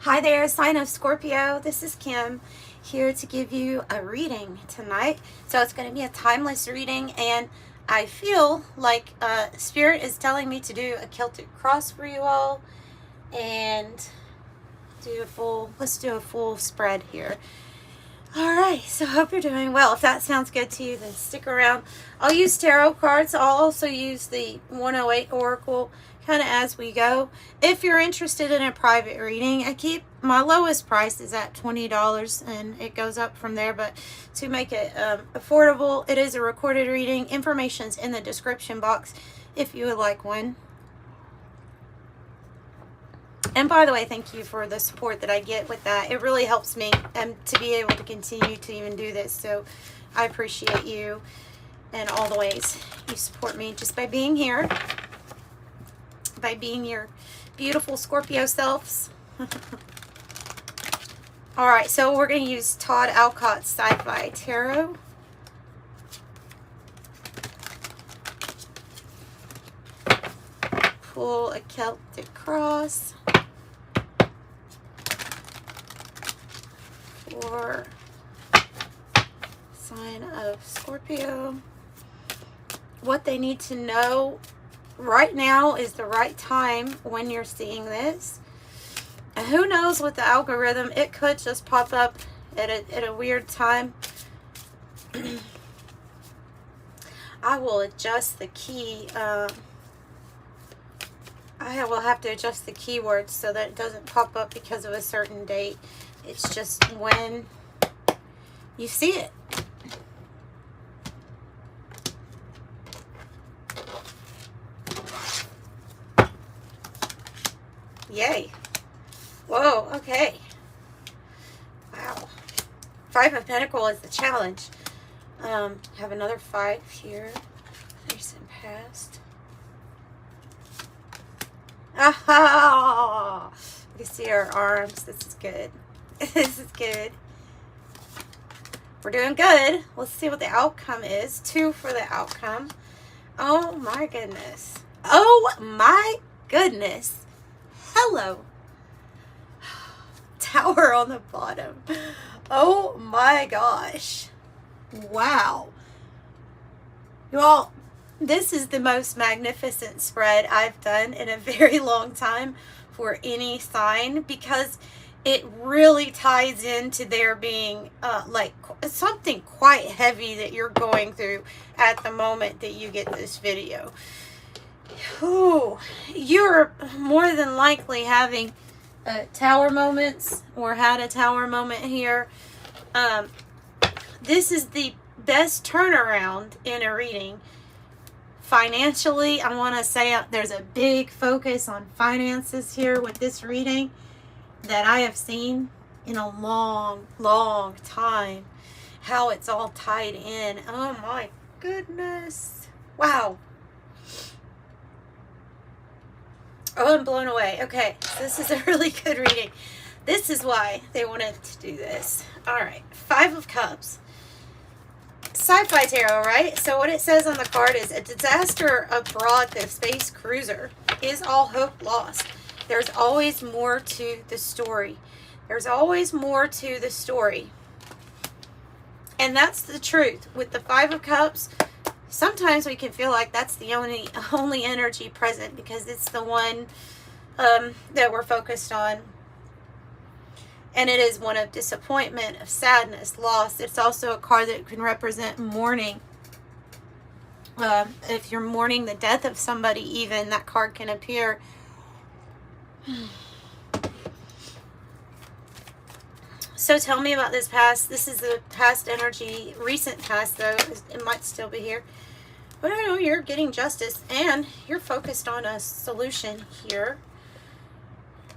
Hi there, sign of Scorpio. This is Kim here to give you a reading tonight. So it's going to be a timeless reading, and I feel like Spirit is telling me to do a Celtic cross for you all and let's do a full spread here. Alright, so I hope you're doing well. If that sounds good to you, then stick around. I'll use tarot cards. I'll also use the 108 Oracle kind of as we go. If you're interested in a private reading, my lowest price is at $20 and it goes up from there, but to make it affordable, it is a recorded reading. Information's in the description box if you would like one. And by the way, thank you for the support that I get with that. It really helps me to be able to continue to even do this. So I appreciate you and all the ways you support me just by being here, by being your beautiful Scorpio selves. All right, so we're going to use Todd Alcott's Sci-Fi Tarot. Pull a Celtic cross for sign of Scorpio. What they need to know right now is the right time when you're seeing this. And who knows with the algorithm, it could just pop up at a weird time. I will adjust the key. I will have to adjust the keywords so that it doesn't pop up because of a certain date. It's just when you see it. Yay. Whoa, okay. Wow. 5 of Pentacles is the challenge. Have another 5 here. Recent past. Ah! You can see our arms. This is good. This is good. We're doing good. Let's see what the outcome is. 2 for the outcome. Oh my goodness. Oh my goodness. Hello. Tower on the bottom. Oh my gosh. Wow. You all, this is the most magnificent spread I've done in a very long time for any sign, because it really ties into there being like something quite heavy that you're going through at the moment that you get this video. Ooh, you're more than likely having tower moments or had a tower moment here. This is the best turnaround in a reading. Financially, I want to say there's a big focus on finances here with this reading that I have seen in a long, long time. How it's all tied in. Oh my goodness. Wow. Oh, I'm blown away. Okay, so this is a really good reading. This is why they wanted to do this. All right, 5 of Cups. Sci-Fi tarot, right? So what it says on the card is, a disaster abroad, the space cruiser. Is all hope lost? There's always more to the story. There's always more to the story. And that's the truth. With the 5 of Cups, sometimes we can feel like that's the only energy present because it's the one that we're focused on. And it is one of disappointment, of sadness, loss. It's also a card that can represent mourning. If you're mourning the death of somebody even, that card can appear. So tell me about this past. This is the past energy, recent past though. It might still be here. But I know you're getting justice and you're focused on a solution here.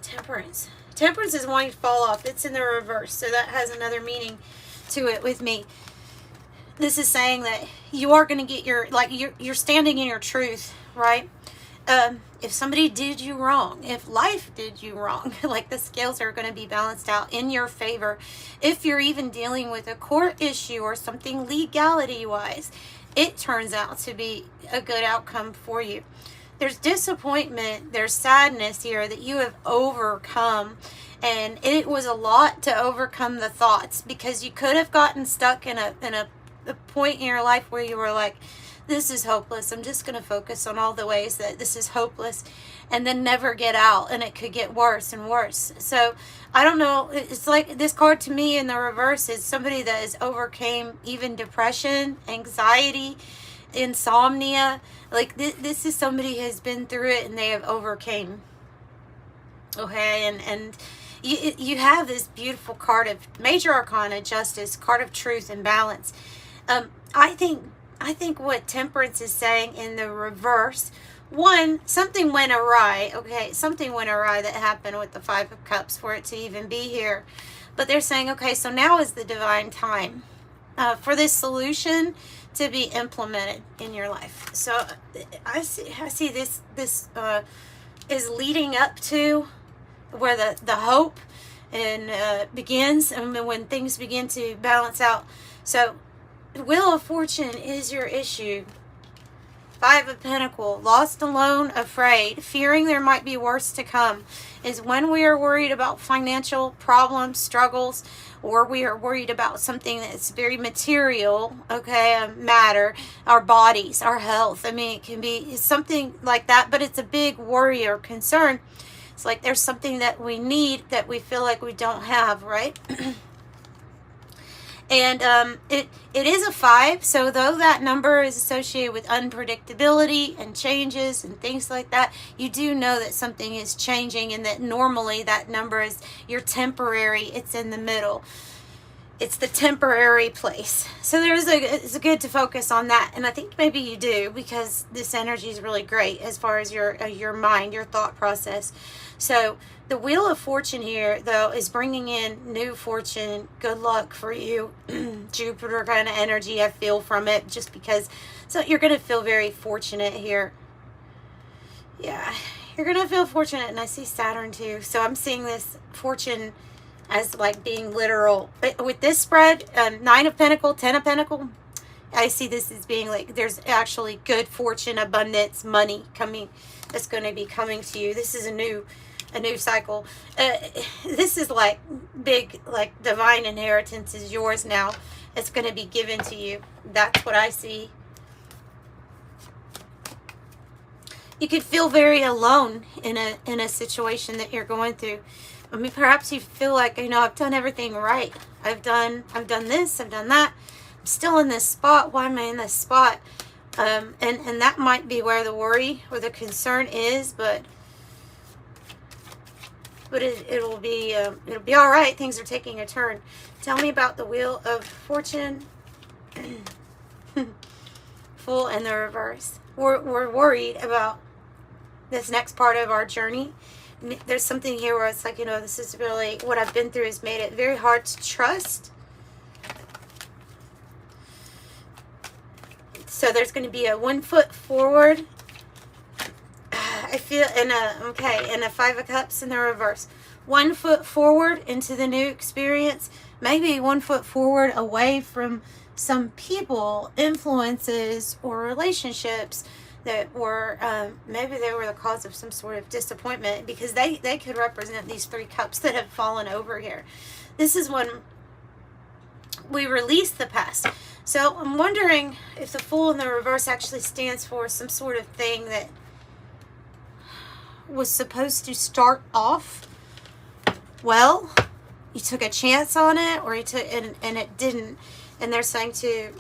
Temperance. Temperance is wanting to fall off. It's in the reverse. So that has another meaning to it with me. This is saying that you are going to get you're standing in your truth, right? If somebody did you wrong, if life did you wrong, like the scales are going to be balanced out in your favor. If you're even dealing with a court issue or something legality wise, it turns out to be a good outcome for you. There's disappointment, there's sadness here that you have overcome, And it was a lot to overcome the thoughts, because you could have gotten stuck in a point in your life where you were like, this is hopeless. I'm just going to focus on all the ways that this is hopeless, and then never get out, and it could get worse and worse. So I don't know. It's like this card to me in the reverse is somebody that has overcame even depression, anxiety, insomnia. Like this is somebody who has been through it and they have overcame. Okay, and you have this beautiful card of Major Arcana, Justice, card of truth and balance. I think what Temperance is saying in the reverse, one, something went awry. Okay, something went awry that happened with the Five of Cups for it to even be here. But they're saying, okay, so now is the divine time for this solution to be implemented in your life. So I see this is leading up to where the hope and begins, and when things begin to balance out. So Wheel of Fortune is your issue. Five of Pentacles, lost, alone, afraid, fearing there might be worse to come, is when we are worried about financial problems, struggles, or we are worried about something that's very material, okay, matter, our bodies, our health. I mean, it can be something like that, but it's a big worry or concern. It's like there's something that we need that we feel like we don't have, right? And it is a 5, so though that number is associated with unpredictability and changes and things like that, you do know that something is changing, and that normally that number is your temporary, it's in the middle. It's the temporary place. So it's good to focus on that, and I think maybe you do, because this energy is really great as far as your mind, your thought process. So the Wheel of Fortune here, though, is bringing in new fortune. Good luck for you. Jupiter kind of energy I feel from it, just because. So you're going to feel very fortunate here. Yeah, you're going to feel fortunate, and I see Saturn too. So I'm seeing this fortune as like being literal. But with this spread, 9 of Pentacles, 10 of Pentacles, I see this as being like there's actually good fortune, abundance, money coming. That's going to be coming to you. This is a new cycle. This is like big, like divine inheritance is yours now. It's going to be given to you. That's what I see. You could feel very alone in a situation that you're going through. I mean, perhaps you feel like, I've done everything right. I've done this, I've done that. I'm still in this spot. Why am I in this spot? And that might be where the worry or the concern is, but it'll be all right. Things are taking a turn. Tell me about the Wheel of Fortune. Fool and the reverse. We're worried about this next part of our journey. There's something here where it's like, this is really what I've been through has made it very hard to trust. So there's going to be a 1 foot forward. I feel and a 5 of Cups in the reverse. 1 foot forward into the new experience. Maybe 1 foot forward away from some people, influences, or relationships that were maybe they were the cause of some sort of disappointment, because they could represent these 3 cups that have fallen over here. This is when we release the past. So I'm wondering if the Fool in the reverse actually stands for some sort of thing that was supposed to start off well. You took a chance on it, or you took and it didn't. And they're saying to,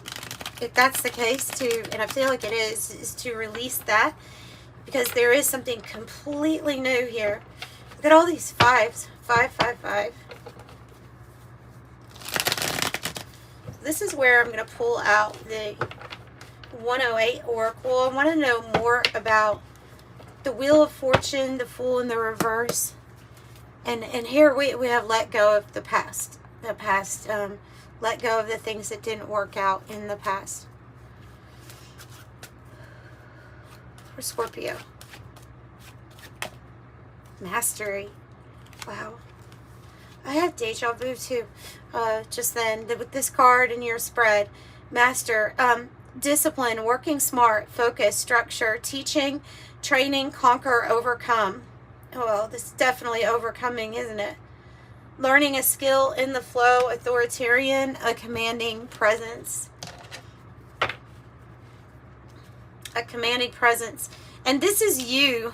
if that's the case, and I feel like it is to release that, because there is something completely new here. Look at all these 5s. 5, 5, 5. This is where I'm going to pull out the 108 Oracle. I want to know more about the Wheel of Fortune, the Fool in the reverse. And here we have let go of the past. Let go of the things that didn't work out in the past. For Scorpio. Mastery. Wow. I had deja vu too. Just then with this card in your spread. Master. Discipline, working smart, focus, structure, teaching, training, conquer, overcome. Well, this is definitely overcoming, isn't it? learning a skill, in the flow, authoritarian, a commanding presence. A commanding presence. And this is you.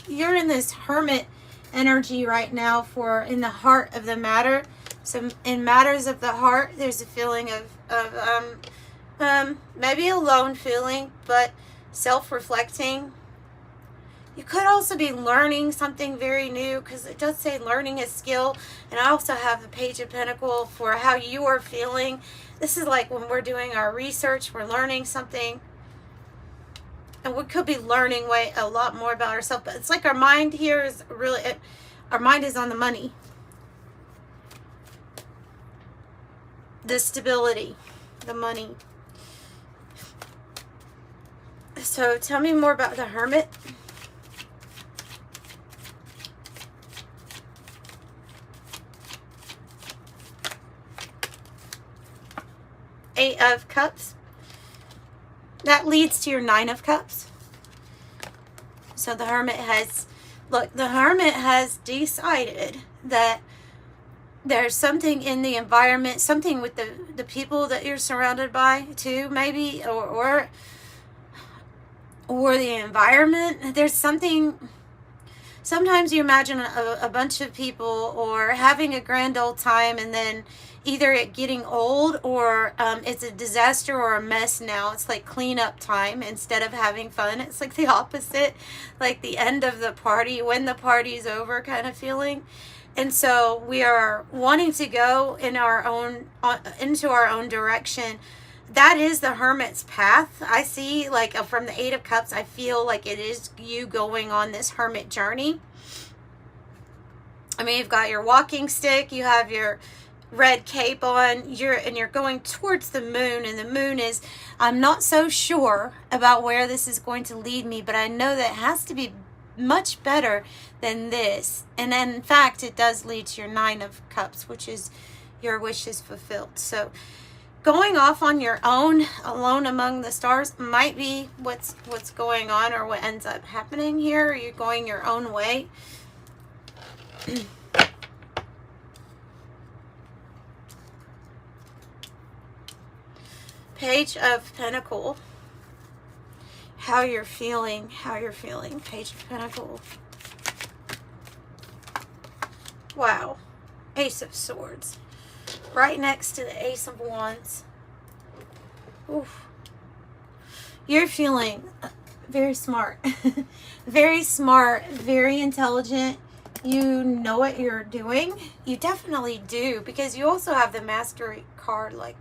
You're in this hermit energy right now, for in the heart of the matter. So in matters of the heart, there's a feeling of maybe a lone feeling, but self-reflecting. You could also be learning something very new, because it does say learning a skill. And I also have the Page of Pentacles for how you are feeling. This is like when we're doing our research, we're learning something. And we could be learning a lot more about ourselves. But it's like our mind here is really, our mind is on the money. The stability, the money. So tell me more about the Hermit. Eight of Cups. That leads to your Nine of Cups. So the Hermit has, look, the Hermit has decided that there's something in the environment, something with the people that you're surrounded by too, maybe, or the environment. There's something, sometimes you imagine a bunch of people or having a grand old time, and then either it getting old or it's a disaster or a mess now. It's like cleanup time instead of having fun. It's like the opposite, like the end of the party, when the party's over kind of feeling. And so we are wanting to go in our own, into our own direction. That is the Hermit's path. I see, like from the Eight of Cups, I feel like it is you going on this Hermit journey. I mean, you've got your walking stick, you have your red cape on, you're going towards the moon, and the moon is, I'm not so sure about where this is going to lead me, but I know that it has to be much better than this. And then, in fact, it does lead to your Nine of Cups, which is your wishes fulfilled. So going off on your own, alone among the stars, might be what's going on, or what ends up happening here. You're going your own way. Page of Pentacles. How you're feeling, Page of Pentacles. Wow. Ace of Swords. Right next to the Ace of Wands. Oof. You're feeling very smart. Very smart, very intelligent. You know what you're doing. You definitely do, because you also have the Mastery card, like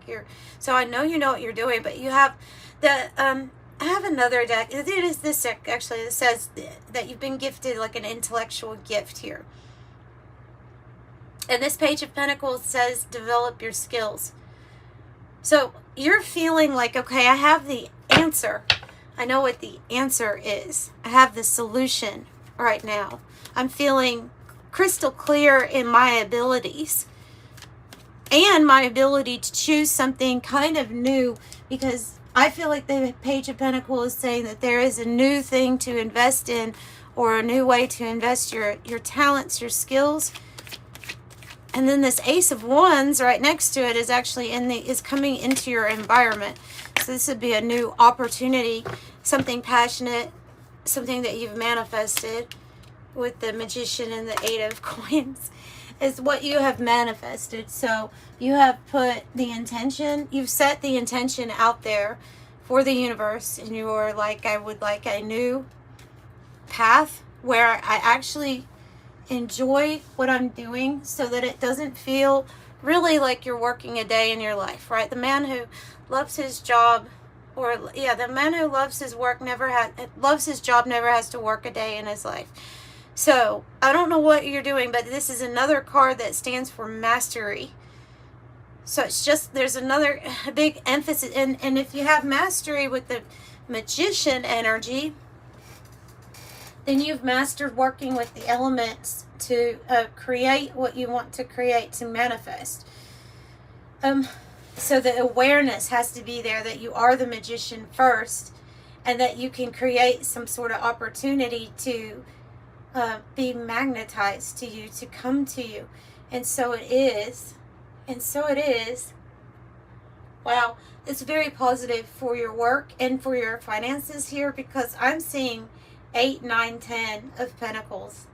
so I know you know what you're doing, but you have the I have another deck. It is this deck actually that says that you've been gifted like an intellectual gift here. And this Page of Pentacles says develop your skills. So you're feeling like, okay, I have the answer. I know what the answer is. I have the solution right now. I'm feeling crystal clear in my abilities and my ability to choose something kind of new, because I feel like the Page of Pentacles is saying that there is a new thing to invest in, or a new way to invest your talents, your skills. And then this Ace of Wands right next to it is actually is coming into your environment. So this would be a new opportunity, something passionate, something that you've manifested. With the Magician and the Eight of Coins is what you have manifested. So you have put the intention, you've set the intention out there for the universe, and you're like, I would like a new path where I actually enjoy what I'm doing, so that it doesn't feel really like you're working a day in your life, right? The man who loves his job, or yeah, the man who loves his work loves his job, never has to work a day in his life. So I don't know what you're doing, but this is another card that stands for mastery. So it's just, there's another big emphasis. And if you have mastery with the Magician energy, then you've mastered working with the elements to create what you want to create, to manifest. So the awareness has to be there that you are the Magician first, and that you can create some sort of opportunity to be magnetized to you, to come to you. And so it is. And so it is. Wow. It's very positive for your work and for your finances here, because I'm seeing 8, 9, 10 of Pentacles.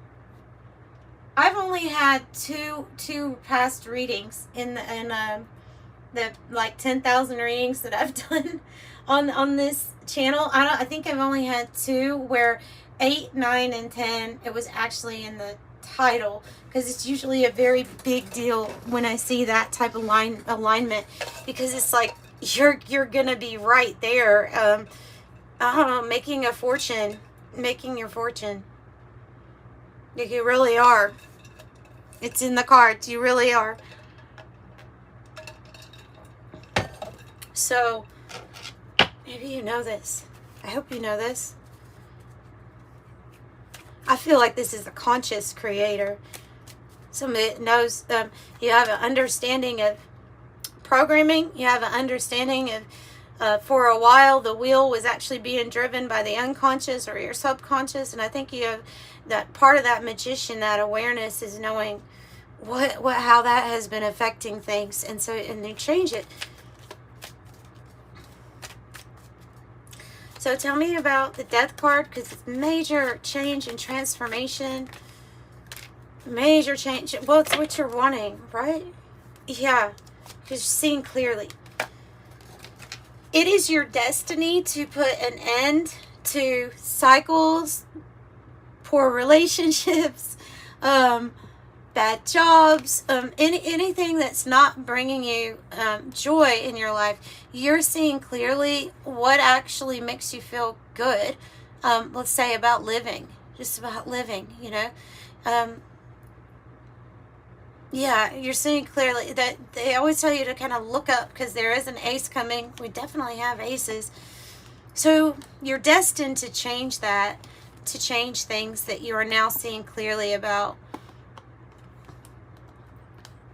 I've only had two past readings in the like 10,000 readings that I've done on this channel. I think I've only had 2 where 8, 9, and 10, it was actually in the title, because it's usually a very big deal when I see that type of alignment, because it's like you're gonna be right there. I don't know, making a fortune, making your fortune. You really are. It's in the cards. You really are. So, maybe you know this. I hope you know this. I feel like this is a conscious creator. Somebody that knows, you have an understanding of programming. You have an understanding of, for a while, the wheel was actually being driven by the unconscious or your subconscious. And I think you have that part of that magician, that awareness, is knowing how that has been affecting things. And so, and they change it. So tell me about the Death card, because it's major change and transformation. Major change. Well, it's what you're wanting, right? Yeah, because you're seeing clearly. It is your destiny to put an end to cycles, poor relationships, bad jobs, anything that's not bringing you joy in your life. You're seeing clearly what actually makes you feel good. Let's say about living, just about living, you know. Yeah, you're seeing clearly that they always tell you to kind of look up, because there is an ace coming. We definitely have aces. So you're destined to change that, to change things that you are now seeing clearly about.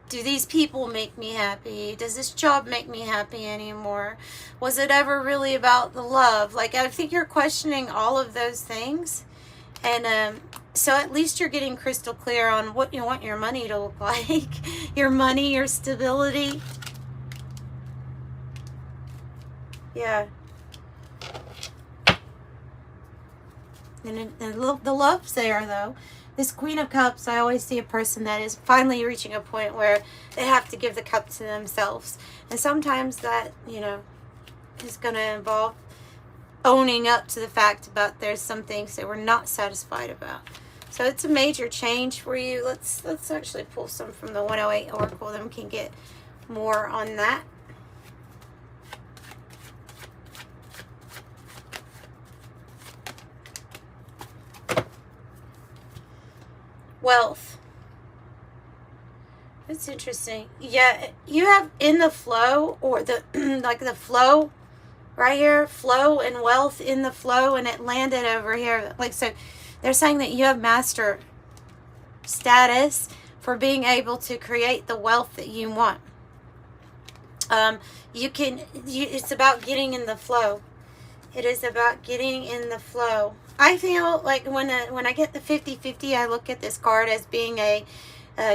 Do these people make me happy? Does this job make me happy anymore? Was it ever really about the love? Like, I think you're questioning all of those things. And so at least you're getting crystal clear on what you want your money to look like. Your money, your stability. Yeah. And the love's there, though. This Queen of Cups, I always see a person that is finally reaching a point where they have to give the cup to themselves. And sometimes that, you know, is going to involve owning up to the fact about there's some things that we're not satisfied about. So it's a major change for you. Let's actually pull some from the 108 Oracle, then we can get more on that. Wealth. That's interesting. Yeah, you have in the flow, or the like the flow right here, flow and wealth in the flow, and it landed over here. Like, so they're saying that you have master status for being able to create the wealth that you want. It's about getting in the flow. It is about getting in the flow. I feel like when I get the 50-50, I look at this card as being a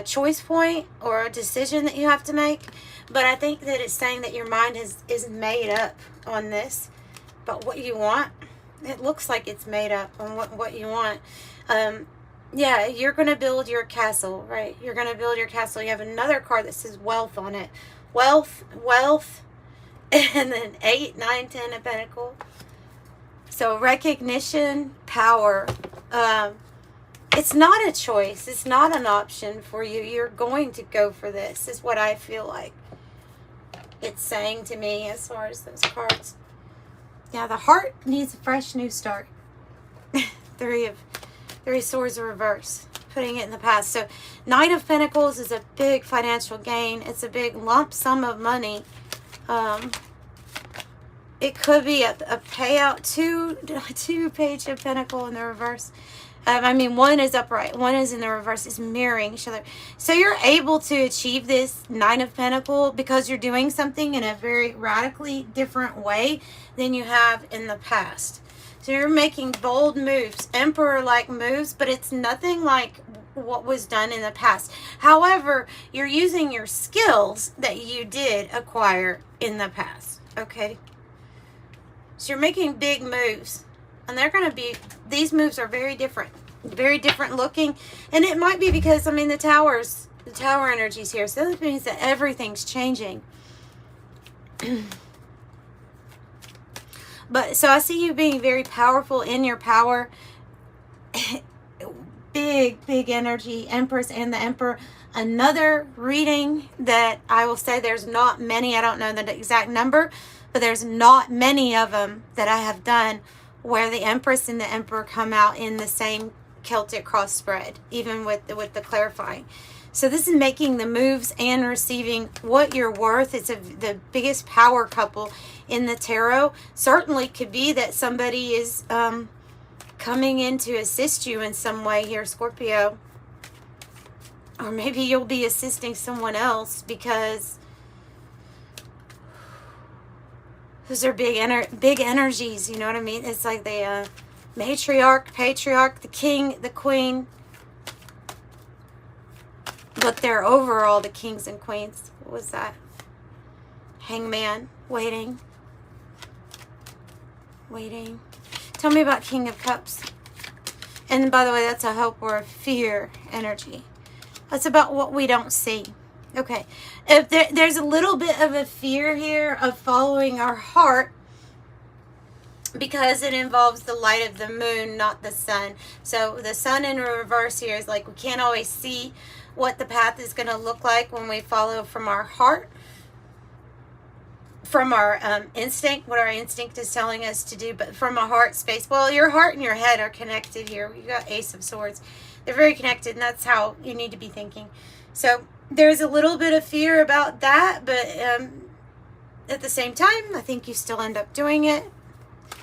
choice point or a decision that you have to make. But I think that it's saying that your mind is made up on this. But what you want, it looks like it's made up on what you want. Yeah, you're going to build your castle, right? You're going to build your castle. You have another card that says wealth on it. Wealth, and then 8, 9, 10 of Pentacles. So recognition, power. It's not a choice. It's not an option for you. You're going to go for this, is what I feel like it's saying to me as far as those cards. Yeah, the heart needs a fresh new start. Three Swords reverse, putting it in the past. So Knight of Pentacles is a big financial gain. It's a big lump sum of money. It could be a payout. Two Page of Pentacles in the reverse. I mean, one is upright, one is in the reverse. It's mirroring each other. So you're able to achieve this Nine of Pentacles because you're doing something in a very radically different way than you have in the past. So you're making bold moves, emperor-like moves, but it's nothing like what was done in the past. However, you're using your skills that you did acquire in the past, okay? So you're making big moves, and they're going to be, these moves are very different looking, and it might be because, I mean, the tower energy's here, so that means that everything's changing. But so I see you being very powerful in your power. Big energy, Empress and the Emperor. Another reading that I will say, there's not many, I don't know the exact number, but there's not many of them that I have done where the Empress and the Emperor come out in the same Celtic cross spread, even with the clarifying. So this is making the moves and receiving what you're worth. It's the biggest power couple in the tarot. Certainly could be that somebody is coming in to assist you in some way here, Scorpio. Or maybe you'll be assisting someone else, because those are big energies, you know what I mean? It's like the matriarch, patriarch, the king, the queen. But they're overall the kings and queens. What was that? Hangman, waiting. Tell me about King of Cups. And by the way, that's a hope or a fear energy. That's about what we don't see. Okay. If there's a little bit of a fear here of following our heart, because it involves the light of the moon, not the sun. So the sun in reverse here is like we can't always see what the path is going to look like when we follow from our heart, from our instinct, what our instinct is telling us to do, but from a heart space. Well, your heart and your head are connected here. You got Ace of Swords. They're very connected, and that's how you need to be thinking. So there's a little bit of fear about that, but at the same time, I think you still end up doing it.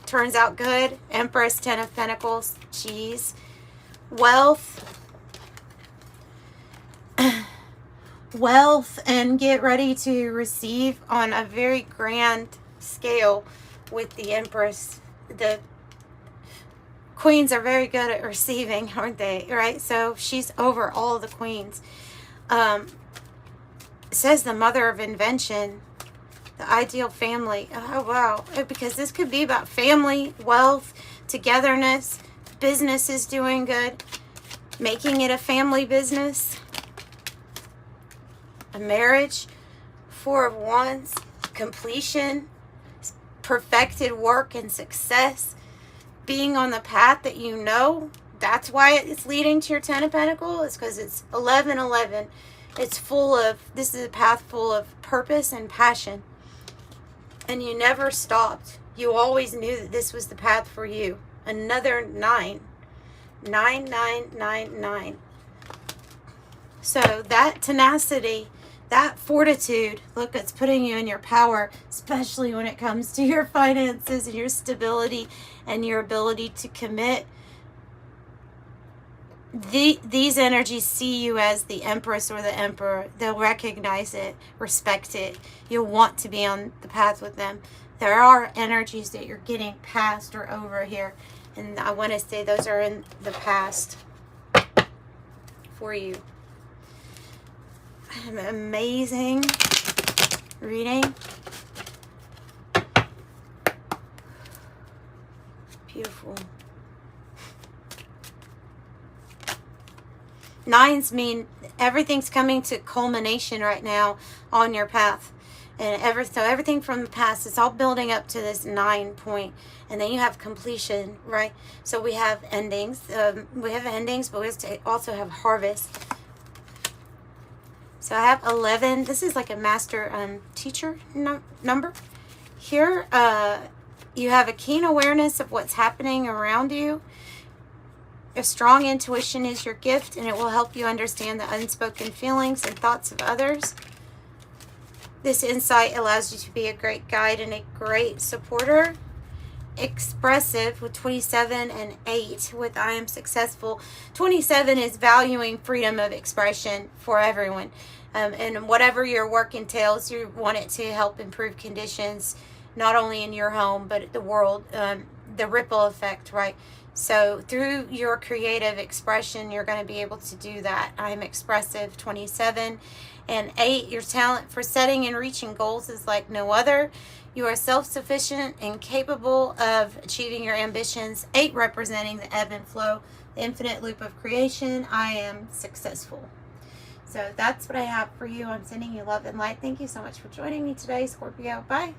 Turns out good. Empress, 10 of Pentacles, cheese, wealth, and get ready to receive on a very grand scale with the Empress. The queens are very good at receiving, aren't they? Right? So she's over all the queens. It says the mother of invention. The ideal family. Oh, wow. Because this could be about family, wealth, togetherness. Business is doing good. Making it a family business. A marriage. 4 of Wands. Completion. Perfected work and success. Being on the path that you know. That's why it's leading to your 10 of Pentacles. It's because it's 11-11. It's full of, this is a path full of purpose and passion. And you never stopped. You always knew that this was the path for you. Another 9. 9. So that tenacity, that fortitude, look, it's putting you in your power, especially when it comes to your finances and your stability and your ability to commit. These energies see you as the Empress or the Emperor. They'll recognize it, respect it. You'll want to be on the path with them. There are energies that you're getting past or over here, and I want to say those are in the past for you. An amazing reading. Beautiful. 9s mean everything's coming to culmination right now on your path. And so everything from the past, it's all building up to this 9 point. And then you have completion, right? So we have endings. But we also have harvest. So I have 11. This is like a master teacher number. Here, you have a keen awareness of what's happening around you. A strong intuition is your gift, and it will help you understand the unspoken feelings and thoughts of others. This insight allows you to be a great guide and a great supporter. Expressive with 27 and 8 with I am successful. 27 is valuing freedom of expression for everyone. And whatever your work entails, you want it to help improve conditions, not only in your home, but the world. the ripple effect, right? So through your creative expression, you're going to be able to do that. I'm expressive, 27. And 8, your talent for setting and reaching goals is like no other. You are self-sufficient and capable of achieving your ambitions. 8 representing the ebb and flow, the infinite loop of creation. I am successful. So that's what I have for you. I'm sending you love and light. Thank you so much for joining me today, Scorpio. Bye.